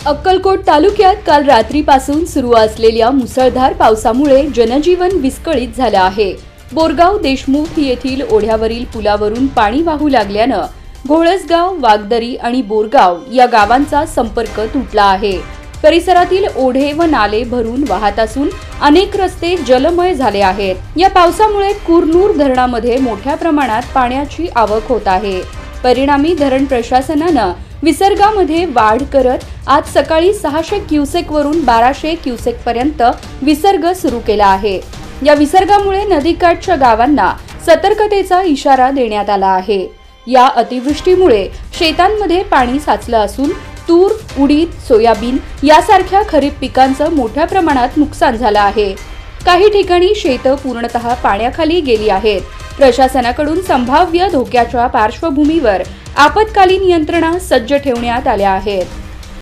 अक्कलकोट तालुक्यात काल रात्रीपासून सुरू असलेल्या मुसळधार पावसामुळे जनजीवन विस्कळीत झाले आहे। बोरगाव देशमुख येथील ओढ्यावरील पुलावरून पाणी वाहू लागल्यानं घोळसगाव, वागदरी आणि बोरगाव या गावांचा संपर्क तुटला आहे। परिसरातील ओढे व नाले भरून वाहत असून अनेक रस्ते जलमय झाले आहेत। या पावसामुळे कुरनूर धरणामध्ये मोठ्या प्रमाणात पाण्याची आवक होत आहे। परिणामी धरण प्रशासनाने विसर्गामध्ये वाढ करत आज सकाळी 600 क्युसेक वरून 1200 क्युसेक पर्यंत विसर्ग सुरू केला आहे। या विसर्गामुळे नदीकाठच्या गावांना सतर्कतेचा इशारा देण्यात आला आहे। या अतिवृष्टीमुळे शेतांमध्ये पाणी साचलं असून तूर, उडीद, सोयाबीन यासारख्या खरीप पिकांचं मोठ्या प्रमाणात नुकसान झालं आहे। काही ठिकाणी शेतं पूर्णतः पाण्याखाली गेली आहेत। प्रशासनाकडून संभाव्य धोक्याच्या पार्श्वभूमीवर आपत्कालीन यंत्रणा सज्ज ठेवण्यात आल्या आहेत।